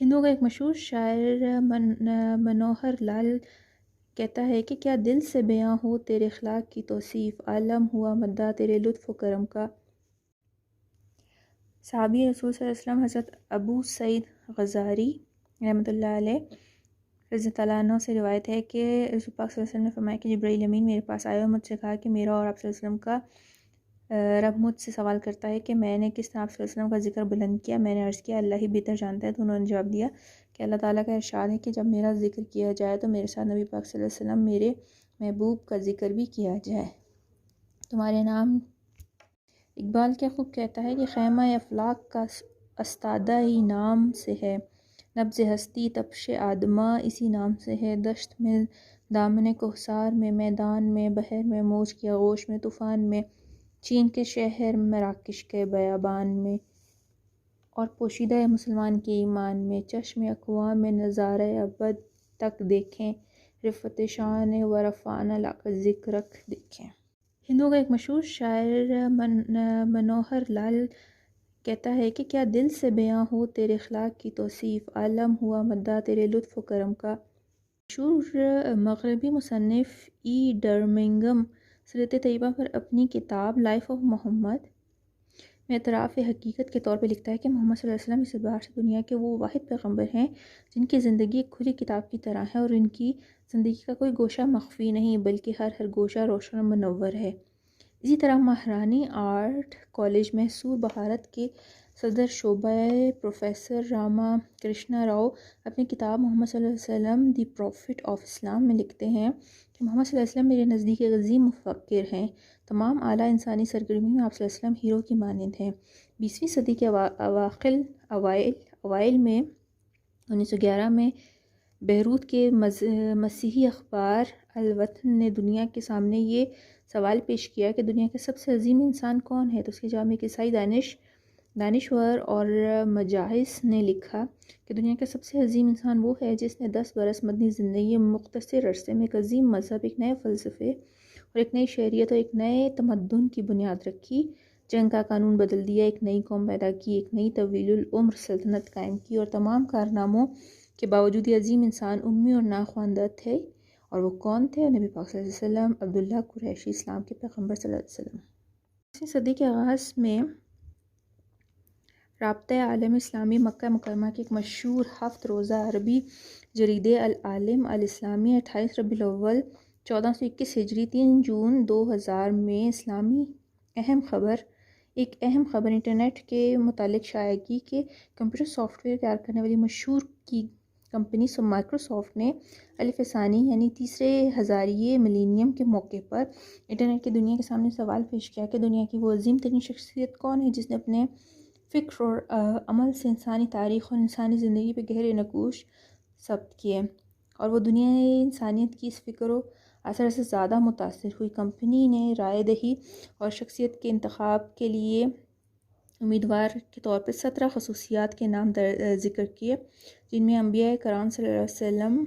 ہندوؤں کا ایک مشہور شاعر منوہر لال کہتا ہے کہ کیا دل سے بیاں ہو تیرے اخلاق کی توصیف، عالم ہوا مدعا تیرے لطف و کرم کا۔ صحابی رسول صلی اللہ علیہ وسلم حضرت ابو سعید غضاری رحمۃ اللہ علیہ رضی اللہ عنہ سے روایت ہے کہ رسول پاک صلی اللہ علیہ وسلم نے فرمایا کہ جبرائیل امین میرے پاس آئے اور مجھ سے کہا کہ میرا اور آپ صلی اللہ علیہ وسلم کا رب مجھ سے سوال کرتا ہے کہ میں نے کس طرح آپ صلی اللہ علیہ وسلم کا ذکر بلند کیا۔ میں نے عرض کیا اللہ ہی بہتر جانتا ہے، تو انہوں نے جواب دیا کہ اللہ تعالیٰ کا ارشاد ہے کہ جب میرا ذکر کیا جائے تو میرے ساتھ نبی پاک صلی اللہ علیہ وسلم میرے محبوب کا ذکر بھی کیا جائے۔ تمہارے نام اقبال کیا خوب کہتا ہے کہ خیمہ افلاک کا استادہ ہی نام سے ہے، نبض ہستی تپش آدما اسی نام سے ہے، دشت میں دامن کوثر میں، میدان میں، بحر میں، موج کی آغوش میں، طوفان میں، چین کے شہر مراکش کے بیابان میں، اور پوشیدہ مسلمان کے ایمان میں، چشم اقوام میں نظارہ ابد تک دیکھیں، رفعت شان و رفعنا لک ذکرک دیکھیں۔ ہندوؤں کا ایک مشہور شاعر منوہر لال کہتا ہے کہ کیا دل سے بیاں ہو تیرے اخلاق کی توصیف، عالم ہوا مدعا تیرے لطف و کرم کا۔ مشہور مغربی مصنف ای ڈرمنگم سیرت طیبہ پر اپنی کتاب لائف آف محمد میں اعتراف حقیقت کے طور پہ لکھتا ہے کہ محمد صلی اللہ علیہ وسلم اس اعتبار سے دنیا کے وہ واحد پیغمبر ہیں جن کی زندگی ایک کھلی کتاب کی طرح ہے، اور ان کی زندگی کا کوئی گوشہ مخفی نہیں بلکہ ہر گوشہ روشن و منور ہے۔ اسی طرح مہارانی آرٹ کالج محصور بھارت کے صدر شعبہ پروفیسر راما کرشنا راؤ اپنی کتاب محمد صلی اللہ علیہ وسلم دی پروفٹ آف اسلام میں لکھتے ہیں کہ محمد صلی اللہ علیہ وسلم میرے نزدیک ایک عظیم مفکر ہیں، تمام اعلیٰ انسانی سرگرمی میں آپ صلی اللہ علیہ وسلم ہیرو کی مانند ہیں۔ 20ویں صدی کے اوائل میں 1911 میں بیروت کے مسیحی اخبار الوطن نے دنیا کے سامنے یہ سوال پیش کیا کہ دنیا کے سب سے عظیم انسان کون ہے، تو اس کے جواب میں ایک عیسائی دانشور اور مجاحس نے لکھا کہ دنیا کا سب سے عظیم انسان وہ ہے جس نے 10 برس مدنی زندگی مختصر عرصے میں ایک عظیم مذہب، ایک نئے فلسفے اور ایک نئی شریعت اور ایک نئے تمدن کی بنیاد رکھی، جنگ کا قانون بدل دیا، ایک نئی قوم پیدا کی، ایک نئی طویل العمر سلطنت قائم کی، اور تمام کارناموں کے باوجود یہ عظیم انسان امی اور ناخواندہ تھے۔ اور وہ کون تھے؟ نبی پاک صلی اللہ علیہ وسلم، عبداللہ قریشی، اسلام کے پیغمبر صلی اللہ علیہ وسلم۔ 20ویں صدی کے آغاز میں رابطہ عالم اسلامی مکہ مکرمہ کے ایک مشہور 7 روزہ عربی جریدے العالم الاسلامی 28 ربیع الاول 1421 ہجری 3 جون 2000 میں اسلامی ایک اہم خبر انٹرنیٹ کے متعلق شائع کی کہ کمپیوٹر سافٹ ویئر تیار کرنے والی مشہور کی کمپنی مائکروسافٹ نے الف ثانی یعنی تیسرے ہزاریے ملینیم کے موقع پر انٹرنیٹ کی دنیا کے سامنے سوال پیش کیا کہ دنیا کی وہ عظیم ترین شخصیت کون ہے جس نے اپنے فکر اور عمل سے انسانی تاریخ اور انسانی زندگی پہ گہرے نقوش ثبت کیے، اور وہ دنیا انسانیت کی اس فکر و اثر سے زیادہ متاثر ہوئی۔ کمپنی نے رائے دہی اور شخصیت کے انتخاب کے لیے امیدوار کے طور پر 17 خصوصیات کے نام ذکر کیے، جن میں انبیاء کرام صلی اللہ علیہ وسلم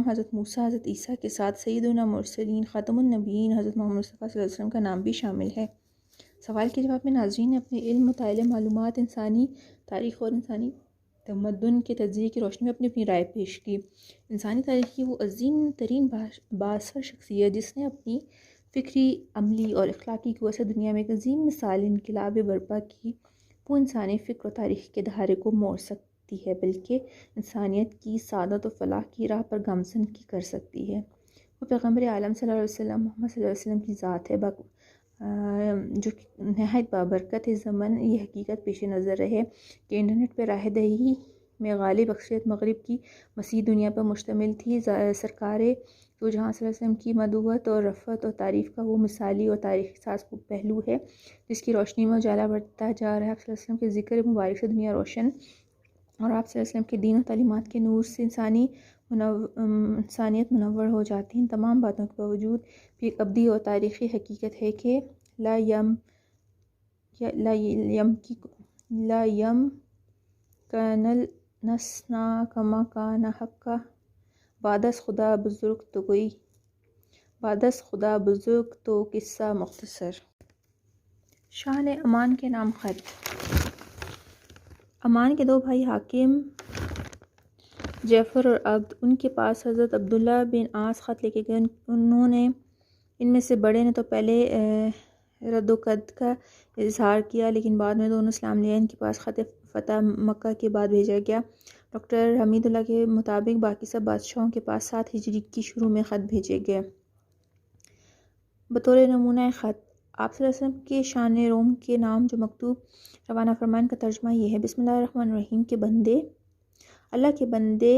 حضرت موسیٰ، حضرت عیسیٰ کے ساتھ سیدنا مرسلین، خاتم النبیین حضرت محمد مصطفیٰ صلی اللہ علیہ وسلم کا نام بھی شامل ہے۔ سوال کے جواب میں ناظرین نے اپنے علم، مطالعے، معلومات، انسانی تاریخ اور انسانی تمدن کے تجزیے کی روشنی میں اپنی رائے پیش کی۔ انسانی تاریخ کی وہ عظیم ترین بااثر شخصیت جس نے اپنی فکری، عملی اور اخلاقی قوت سے دنیا میں ایک عظیم مثال انقلاب برپا کی، وہ انسانی فکر و تاریخ کے دھارے کو موڑ سکتی ہے بلکہ انسانیت کی سعادت و فلاح کی راہ پر گامزن کی کر سکتی ہے۔ وہ پیغمبر عالم صلی اللہ علیہ وسلم محمد صلی اللہ علیہ وسلم کی ذات ہے جو نہایت بابرکت ہے۔ زمن یہ حقیقت پیش نظر رہے کہ انٹرنیٹ پہ راہ دہی میں غالب اکثریت مغرب کی مسیح دنیا پر مشتمل تھی۔ سرکار دو جہاں صلی اللہ علیہ وسلم کی مدحت اور رفعت اور تعریف کا وہ مثالی اور تاریخی ساز پہلو ہے جس کی روشنی میں اجالا بڑھتا جا رہا ہے۔ آپ صلی اللہ علیہ وسلم کے ذکر مبارک سے دنیا روشن، اور آپ صلی اللہ علیہ وسلم کے دین و تعلیمات کے نور سے انسانیت منور ہو جاتی ہے۔ ان تمام باتوں کے باوجود بھی ایک ابدی اور تاریخی حقیقت ہے کہ لا یمکن النسنا کما کان حقا بعد از خدا بزرگ تو قصہ مختصر۔ شان امان کے نام خط۔ امان کے دو بھائی حاکم، جعفر اور عبد، ان کے پاس حضرت عبداللہ بن عاص خط لے کے گئے۔ انہوں نے ان میں سے بڑے نے تو پہلے رد و قد کا اظہار کیا، لیکن بعد میں دونوں اسلام لے آئے۔ ان کے پاس خط فتح مکہ کے بعد بھیجا گیا۔ ڈاکٹر حمید اللہ کے مطابق باقی سب بادشاہوں کے پاس 7 ہجری کی شروع میں خط بھیجے گئے۔ بطور نمونہ خط آپ صلی اللہ علیہ وسلم کے شان روم کے نام جو مکتوب روانہ فرمان کا ترجمہ یہ ہے: بسم اللہ الرحمن الرحیم، کے بندے، اللہ کے بندے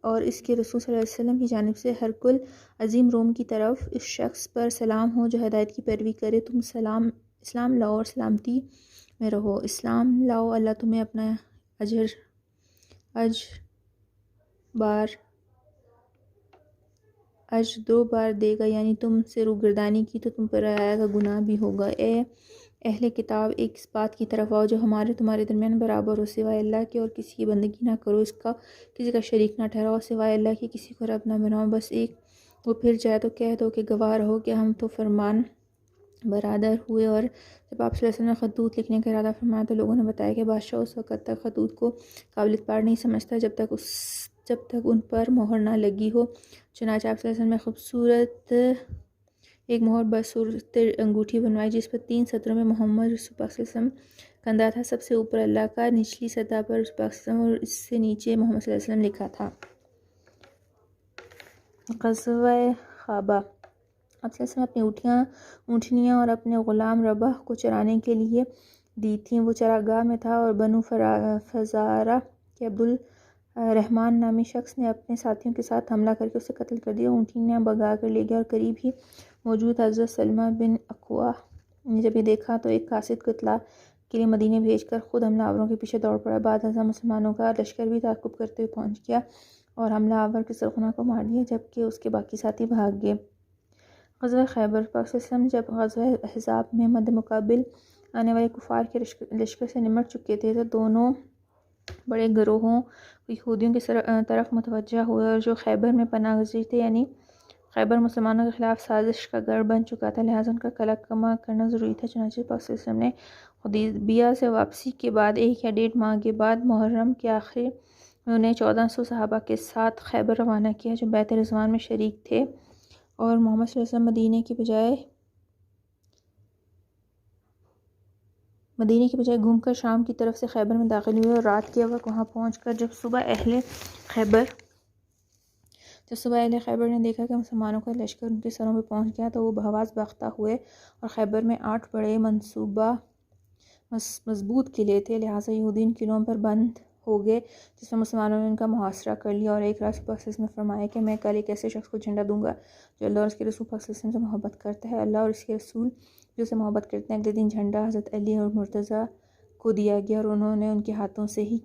اور اس کے رسول صلی اللہ علیہ وسلم کی جانب سے ہرکل عظیم روم کی طرف اس شخص پر سلام ہو جو ہدایت کی پیروی کرے۔ تم اسلام لاؤ اور سلامتی میں رہو۔ اسلام لاؤ، اللہ تمہیں اپنا اجر 2 بار دے گا، یعنی تم سے روگردانی کی تو تم پر آئے گا، گناہ بھی ہوگا۔ اے اہل کتاب، ایک اس بات کی طرف آؤ جو ہمارے تمہارے درمیان برابر ہو، سوائے اللہ کے، اور کسی کی بندگی نہ کرو، اس کا کسی کا شریک نہ ٹھہراؤ، سوائے اللہ کے کسی کو رب نہ بناؤ، بس ایک وہ پھر جائے تو کہہ دو کہ گواہ رہو کہ ہم تو فرمان برادر ہوئے۔ اور جب آپ صلی اللہ علیہ وسلم نے خطوط لکھنے کا ارادہ فرمایا تو لوگوں نے بتایا کہ بادشاہ اس وقت تک خطوط کو قابل اعتبار نہیں سمجھتا جب تک ان پر مہر نہ لگی ہو۔ چنانچہ آپ صلی اللہ علیہ وسلم نے خوبصورت ایک مہر بصورت انگوٹھی بنوائی جس پر 3 سطروں میں محمد رسول پاک صلی اللہ علیہ وسلم کندہ تھا، سب سے اوپر اللہ کا، نچلی سطح پر رسول پاک صلی اللہ علیہ وسلم اور اس سے نیچے محمد صلی اللہ علیہ وسلم لکھا تھا۔ غزوہ خیبر۔ آپ صلی اللہ علیہ وسلم اپنی اونٹنیاں اور اپنے غلام رباح کو چرانے کے لیے دی تھیں۔ وہ چراگاہ میں تھا اور بنو فزارہ کے عبدالرحمن نامی شخص نے اپنے ساتھیوں کے ساتھ حملہ کر کے اسے قتل کر دیا۔ اونٹنیاں بگا کر لے گیا اور قریب ہی موجود حضرت سلمہ بن اکوع نے جب یہ دیکھا تو ایک قاصد کو اطلاع کے لیے مدینے بھیج کر خود حملہ آوروں کے پیچھے دوڑ پڑا۔ بعد ازاں مسلمانوں کا لشکر بھی تعاقب کرتے ہوئے پہنچ گیا اور حملہ آور کے سرغنہ کو مار دیا، جبکہ اس کے باقی ساتھی بھاگ گئے۔ غزوہ خیبر۔ پاک صلی اللہ علیہ وسلم جب غزوہ احزاب میں مد مقابل آنے والے کفار کے لشکر سے نمٹ چکے تھے تو دونوں بڑے گروہوں یہودیوں کی طرف متوجہ ہوئے، اور جو خیبر میں پناہ گزین تھے، یعنی خیبر مسلمانوں کے خلاف سازش کا گڑھ بن چکا تھا، لہٰذا ان کا قلع کما کرنا ضروری تھا۔ چنانچہ پاک صلی اللہ علیہ وسلم نے حدیبیہ سے واپسی کے بعد 1 یا 1.5 ماہ کے بعد محرم کے آخر میں انہیں 1400 صحابہ کے ساتھ خیبر روانہ کیا جو بیعت رضوان میں شریک تھے، اور محمد صلی اللہ علیہ وسلم مدینے کے بجائے گھوم کر شام کی طرف سے خیبر میں داخل ہوئے، اور رات کے وقت وہاں پہنچ کر جب صبح اہل خیبر نے دیکھا کہ مسلمانوں کا لشکر ان کے سروں پہ پہنچ گیا تو وہ بحواس باختہ ہوئے، اور خیبر میں 8 بڑے مضبوط قلعے تھے، لہٰذا یہودی ان قلعوں پر بند ہو گئے، جس میں مسلمانوں نے ان کا محاصرہ کر لیا۔ اور ایک رات رسول پاک صلی اللہ علیہ وسلم نے فرمایا کہ میں کل ایک ایسے شخص کو جھنڈا دوں گا جو اللہ اور اس کے رسول پاک صلی اللہ علیہ وسلم سے محبت کرتا ہے، اللہ اور اس کے رسول جو سے محبت کرتے ہیں۔ اگلے دن جھنڈا حضرت علی اور مرتضیٰ کو دیا گیا اور انہوں نے ان کے ہاتھوں سے ہی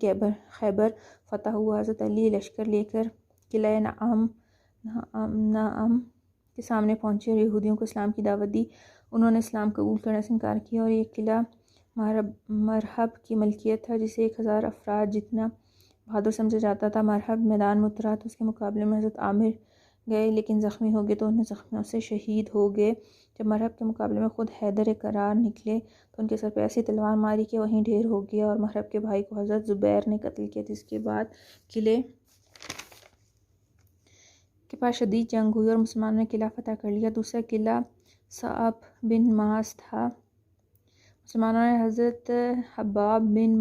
خیبر فتح ہوا۔ حضرت علی لشکر لے کر قلعہ نعم کے سامنے پہنچے اور یہودیوں کو اسلام کی دعوت دی۔ انہوں نے اسلام قبول کرنے سے انکار کیا، اور یہ قلعہ مرحب کی ملکیت تھا جسے 1000 افراد جتنا بہادر سمجھا جاتا تھا۔ مرحب میدان میں اترا تو اس کے مقابلے میں حضرت عامر گئے لیکن زخمی ہو گئے تو انہیں زخمیوں سے شہید ہو گئے۔ جب مرحب کے مقابلے میں خود حیدر کرار نکلے تو ان کے سر پہ ایسی تلوار ماری کہ وہیں ڈھیر ہو گیا، اور مرحب کے بھائی کو حضرت زبیر نے قتل کیا، جس کے بعد قلعے کے پاس شدید جنگ ہوئی اور مسلمانوں نے قلعہ فتح کر لیا۔ دوسرا قلعہ صعب بن معاذ تھا۔ مسلمانوں نے حضرت حباب بن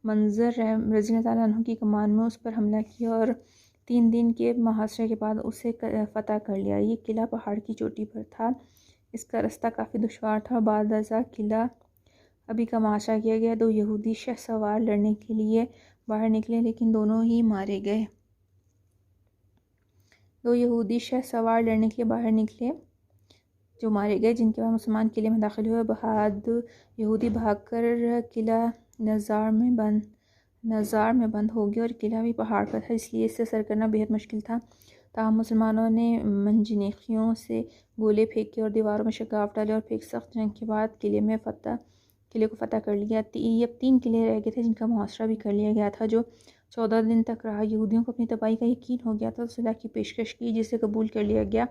منظر رضی اللہ تعالیٰ عنہ کی کمان میں اس پر حملہ کیا اور 3 دن کے محاصرے کے بعد اسے فتح کر لیا۔ یہ قلعہ پہاڑ کی چوٹی پر تھا، اس کا رستہ کافی دشوار تھا، اور بعد ازاں قلعہ ابھی کا محاصرہ کیا گیا۔ 2 یہودی شہ سوار لڑنے کے لیے باہر نکلے لیکن دونوں ہی مارے گئے۔ 2 یہودی شہ سوار لڑنے کے لیے باہر نکلے جو مارے گئے، جن کے بعد مسلمان قلعے میں داخل ہوئے۔ بعد یہودی بھاگ کر قلعہ نزار میں بند ہو گئے، اور قلعہ بھی پہاڑ پر تھا اس لیے اس سے سر کرنا بہت مشکل تھا۔ تاہم مسلمانوں نے منجنیقیوں سے گولے پھینکے اور دیواروں میں شگاف ڈالے، اور پھر ایک سخت جنگ کے بعد قلعے کو فتح کر لیا۔ اب 3 قلعے رہ گئے تھے جن کا محاصرہ بھی کر لیا گیا تھا، جو 14 دن تک رہا۔ یہودیوں کو اپنی تباہی کا یقین ہو گیا تھا تو صلح کی پیشکش کی جسے قبول کر لیا گیا۔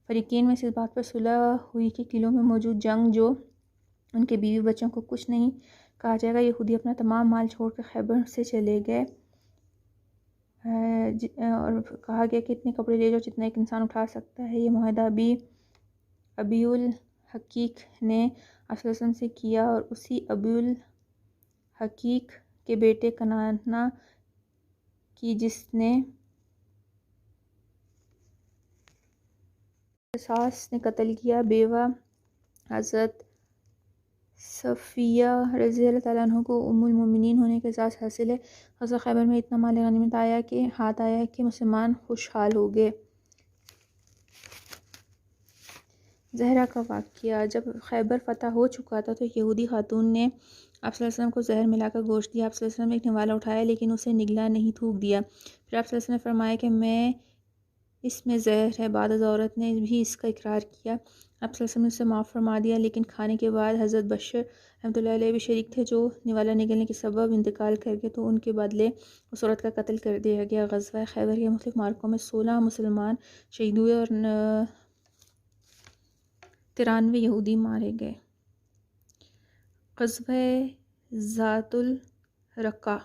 فریقین میں سے اس بات پر صلح ہوئی کہ قلعوں میں موجود جنگ جو ان کے بیوی بچوں کو کچھ نہیں کہا جائے گا یہودی اپنا تمام مال چھوڑ کر خیبر سے چلے گئے، اور کہا گیا کہ اتنے کپڑے لے جاؤ جتنا ایک انسان اٹھا سکتا ہے۔ یہ معاہدہ ابی الحقیق نے آپ صلی اللہ علیہ وسلم سے کیا، اور اسی ابی الحقیق کے بیٹے کنانہ کی جس نے قصاص نے قتل کیا، بیوہ حضرت صفیہ رضی اللہ تعالیٰ عنہ کو ام المومنین ہونے کا اعزاز حاصل ہے۔ غزوہ خیبر میں اتنا مال غنیمت ہاتھ آیا کہ مسلمان خوشحال ہو گئے۔ زہرہ کا واقعہ، جب خیبر فتح ہو چکا تھا تو یہودی خاتون نے آپ صلی اللہ علیہ وسلم کو زہر ملا کر گوشت دیا۔ آپ صلی اللہ علیہ وسلم نے ایک نوالا اٹھایا لیکن اسے نگلا نہیں، تھوک دیا۔ پھر آپ صلی اللہ علیہ وسلم نے فرمایا کہ اس میں زہر ہے۔ بعد از عورت نے بھی اس کا اقرار کیا۔ آپ صلی اللہ علیہ وسلم نے اسے معاف فرما دیا، لیکن کھانے کے بعد حضرت بشر رحمۃ اللہ علیہ بھی شریک تھے جو نوالا نگلنے کے سبب انتقال کر گئے، تو ان کے بدلے اس عورت کا قتل کر دیا گیا۔ غزوہ خیبر کے مختلف معرکوں میں 16 مسلمان شہید ہوئے اور 93 یہودی مارے گئے۔ غزوہ ذات الرقہ،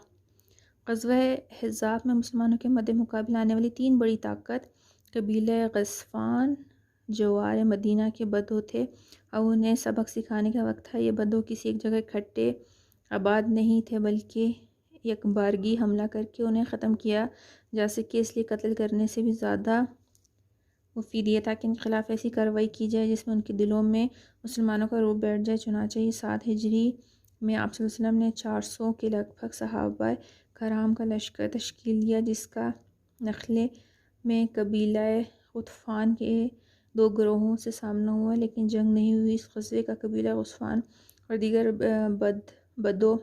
غزوہ احزاب میں مسلمانوں کے مد مقابل آنے والی 3 بڑی طاقت قبیلہ غطفان جوار مدینہ کے بدو تھے، اور انہیں سبق سکھانے کا وقت تھا۔ یہ بدو کسی ایک جگہ اکٹھے آباد نہیں تھے، بلکہ یکبارگی حملہ کر کے انہیں ختم کیا جا سکے، اس لیے قتل کرنے سے بھی زیادہ مفید یہ تھا کہ ان کے خلاف ایسی کارروائی کی جائے جس میں ان کے دلوں میں مسلمانوں کا رعب بیٹھ جائے۔ چنانچہ یہ 7 ہجری میں آپ صلی اللہ علیہ وسلم نے 400 کے لگ بھگ صحابہ کرام کا لشکر تشکیل دیا، جس کا نخلے میں قبیلہ غطفان کے 2 گروہوں سے سامنا ہوا، لیکن جنگ نہیں ہوئی۔ اس غزوے کا قبیلہ غطفان اور دیگر بدو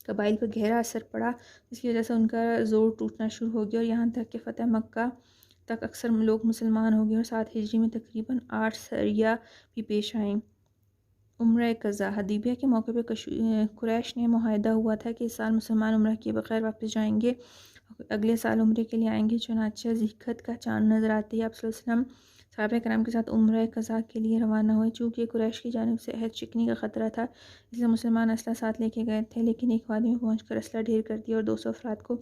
قبائل پر گہرا اثر پڑا، جس کی وجہ سے ان کا زور ٹوٹنا شروع ہو گیا، اور یہاں تک کہ فتح مکہ تک اکثر لوگ مسلمان ہو گئے، اور 7 ہجری میں تقریباً 8 سریہ بھی پیش آئیں۔ عمرہ قضا، حدیبیہ کے موقع پہ قریش نے معاہدہ ہوا تھا کہ اس سال مسلمان عمرہ کیے بغیر واپس جائیں گے، اگلے سال عمرے کے لیے آئیں گے۔ چنانچہ ذیقعدہ کا چاند نظر آتے ہی آپ صلی اللہ علیہ وسلم صحابہ کرام کے ساتھ عمرہ قضا کے لیے روانہ ہوئے۔ چونکہ قریش کی جانب سے عہد شکنی کا خطرہ تھا، اس لیے مسلمان اسلحہ ساتھ لے کے گئے تھے، لیکن ایک وادی میں پہنچ کر اسلحہ ڈھیر کر دیا اور 200 افراد کو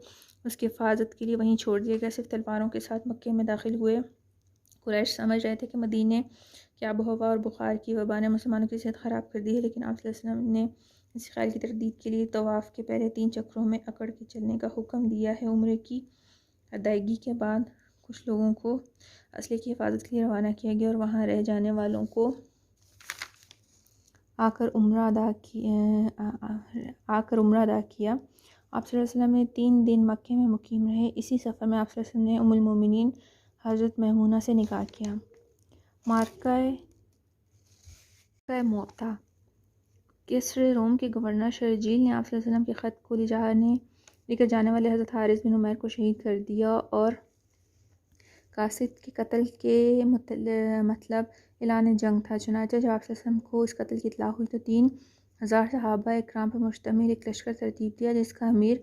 اس کی حفاظت کے لیے وہیں چھوڑ دیا گیا۔ صرف تلواروں کے ساتھ مکے میں داخل ہوئے۔ قریش سمجھ رہے تھے کہ مدینے کی آب و ہوا اور بخار کی وبا نے مسلمانوں کی صحت خراب کر دی ہے، لیکن آپ صلی اللہ علیہ وسلم نے اس خیال کی تردید کے لیے طواف کے پہلے 3 چکروں میں اکڑ کے چلنے کا حکم دیا ہے۔ عمرے کی ادائیگی کے بعد کچھ لوگوں کو اسلحے کی حفاظت کے لیے روانہ کیا گیا، اور وہاں رہ جانے والوں کو آ کر عمرہ ادا کیا۔ آپ صلی اللہ علیہ وسلم نے 3 دن مکے میں مقیم رہے۔ اسی سفر میں آپ صلی اللہ علیہ وسلم نے ام المومنین حضرت میمونہ سے نکاح کیا۔ معرکہ موطا، کسرى روم کے گورنر شرجیل نے آپ صلی اللہ علیہ وسلم کے خط کو لے کر جانے والے حضرت حارث بن عمیر کو شہید کر دیا، اور قاصد کے قتل کے مطلب اعلان جنگ تھا۔ چنانچہ جب آپ صلی اللہ علیہ وسلم کو اس قتل کی اطلاع ہوئی تو 3000 صحابہ اکرام پر مشتمل ایک لشکر ترتیب دیا، جس کا امیر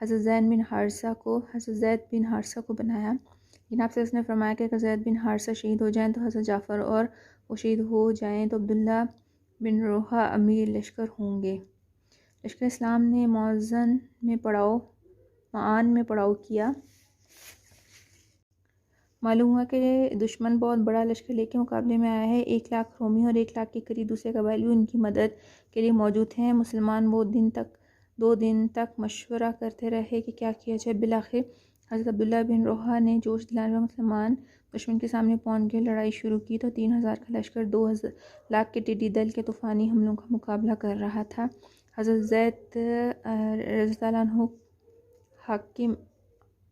حضرت زید بن حارثہ کو بنایا۔ لیکن آپ صلی اللہ علیہ وسلم نے فرمایا کہ اگر زید بن حارثہ شہید ہو جائیں تو حضرت جعفر، اور وہ شہید ہو جائیں تو عبداللہ بن رواحہ امیر لشکر ہوں گے۔ لشکر اسلام نے معان میں پڑاؤ کیا۔ معلوم ہوا کہ دشمن بہت بڑا لشکر لے کے مقابلے میں آیا ہے۔ 1 لاکھ رومی اور 1 لاکھ کے قریب دوسرے قبائل بھی ان کی مدد کے لیے موجود ہیں۔ مسلمان وہ 2 دن تک مشورہ کرتے رہے کہ کیا کیا جائے۔ بالآخر حضرت عبداللہ بن رواحہ نے جوش دلانے پر مسلمان دشمن کے سامنے پہنچ گئے، لڑائی شروع کی تو 3000 کا لشکر 2 لاکھ کے ٹڈی دل کے طوفانی حملوں کا مقابلہ کر رہا تھا۔ حضرت زید رضی اللہ عنہ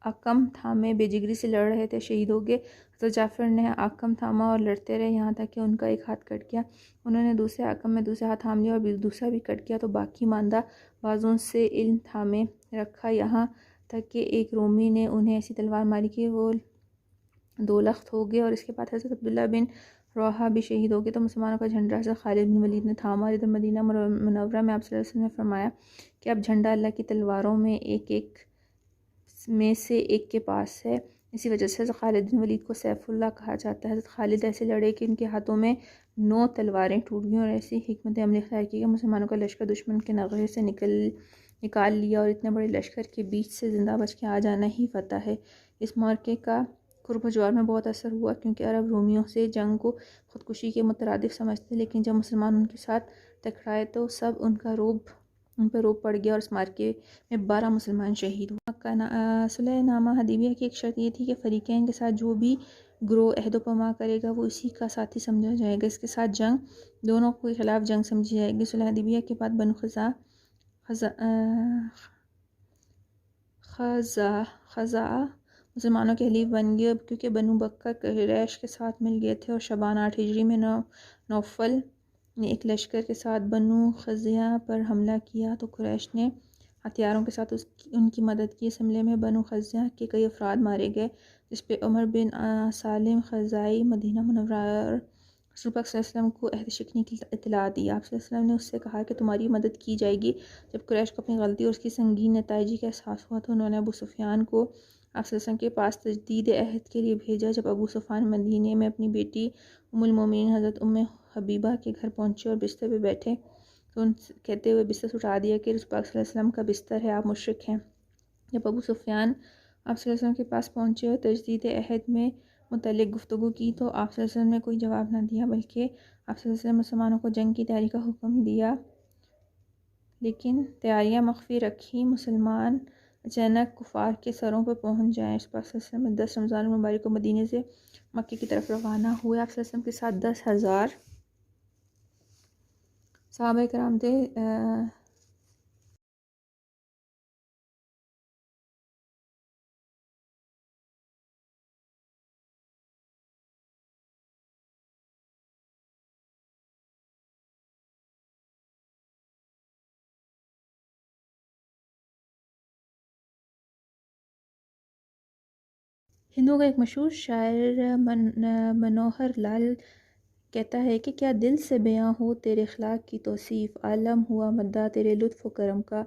حکم تھامے بے جگری سے لڑ رہے تھے، شہید ہو گئے۔ حضرت جعفر نے حکم تھاما اور لڑتے رہے یہاں تک کہ ان کا ایک ہاتھ کٹ گیا۔ انہوں نے دوسرے حکم میں دوسرا ہاتھ تھام لیا اور دوسرا بھی کٹ گیا، تو باقی ماندہ بازوں سے علم تھامے رکھا، یہاں تک کہ ایک رومی نے انہیں ایسی تلوار ماری کہ وہ 2 لخت ہو گئے، اور اس کے بعد حضرت عبداللہ بن رواحہ بھی شہید ہو گئے۔ تو مسلمانوں کا جھنڈا حضرت خالد بن ولید نے تھاما، اور ادھر مدینہ منورہ میں آپ صلی اللہ علیہ وسلم نے فرمایا کہ اب جھنڈا اللہ کی تلواروں میں سے ایک کے پاس ہے، اسی وجہ سے حضرت خالد بن ولید کو سیف اللہ کہا جاتا ہے۔ حضرت خالد ایسے لڑے کہ ان کے ہاتھوں میں 9 تلواریں ٹوٹ گئیں، اور ایسی حکمت عملی اختیار کی کہ مسلمانوں کا لشکر دشمن کے نغرے سے نکال لیا، اور اتنے بڑے لشکر کے بیچ سے زندہ بچ کے آ جانا ہی فتح ہے۔ اس معرکے کا قرب و جوار میں بہت اثر ہوا، کیونکہ عرب رومیوں سے جنگ کو خودکشی کے مترادف سمجھتے، لیکن جب مسلمان ان کے ساتھ ٹکرائے تو سب ان پہ روب پڑ گیا، اور اس معرکے میں 12 مسلمان شہید ہوئے۔ صلح نامہ حدیبیہ کی ایک شرط یہ تھی کہ فریقین کے ساتھ جو بھی گروہ عہد و پیمان کرے گا وہ اسی کا ساتھی سمجھا جائے گا، اس کے ساتھ جنگ دونوں کے خلاف جنگ سمجھی جائے گی۔ صلح حدیبیہ کے بعد بنو خزاعہ مسلمانوں کے حلیف بن گئے، کیونکہ بنو بکر قریش کے ساتھ مل گئے تھے، اور شعبان 8 ہجری میں نوفل نے ایک لشکر کے ساتھ بنو خزاعہ پر حملہ کیا تو قریش نے ہتھیاروں کے ساتھ ان کی مدد کی۔ اس حملے میں بنو خزاعہ کے کئی افراد مارے گئے، جس پہ عمر بن سالم خزاعی مدینہ منورہ رسول پاک صلی اللہ علیہ وسلم کو عہد شکنی کی اطلاع دی۔ آپ صلی اللہ علیہ وسلم نے اس سے کہا کہ تمہاری مدد کی جائے گی۔ جب قریش کو اپنی غلطی اور اس کی سنگین نتائج کا احساس ہوا تو انہوں نے ابو سفیان کو آپ صلی اللہ علیہ وسلم کے پاس تجدید عہد کے لیے بھیجا۔ جب ابو سفیان مدینے میں اپنی بیٹی ام المومنین حضرت ام حبیبہ کے گھر پہنچے اور بستر پہ بیٹھے تو ان کہتے ہوئے بستر سے اٹھا دیا کہ رسول پاک صلی اللہ علیہ وسلم کا بستر ہے، آپ مشرک ہیں۔ جب ابو سفیان آپ صلی اللہ علیہ وسلم کے پاس پہنچے اور تجدید عہد میں متعلق گفتگو کی تو آپ صلی اللہ علیہ وسلم نے کوئی جواب نہ دیا، بلکہ آپ صلی اللہ علیہ وسلم مسلمانوں کو جنگ کی تیاری کا حکم دیا، لیکن تیاریاں مخفی رکھی۔ مسلمان اچانک کفار کے سروں پر پہنچ جائیں۔ رسول پاک صلی اللہ علیہ وسلم 10 رمضان المبارک کو مدینے سے مکے کی طرف روانہ ہوئے۔ آپ صلی اللہ علیہ وسلم کے ساتھ 10,000 صحابہ کرام تھے۔ ہندوؤں کا ایک مشہور شاعر منوہر لال کہتا ہے کہ کیا دل سے بیاں ہو تیرے اخلاق کی توصیف، عالم ہوا مدعا تیرے لطف و کرم کا۔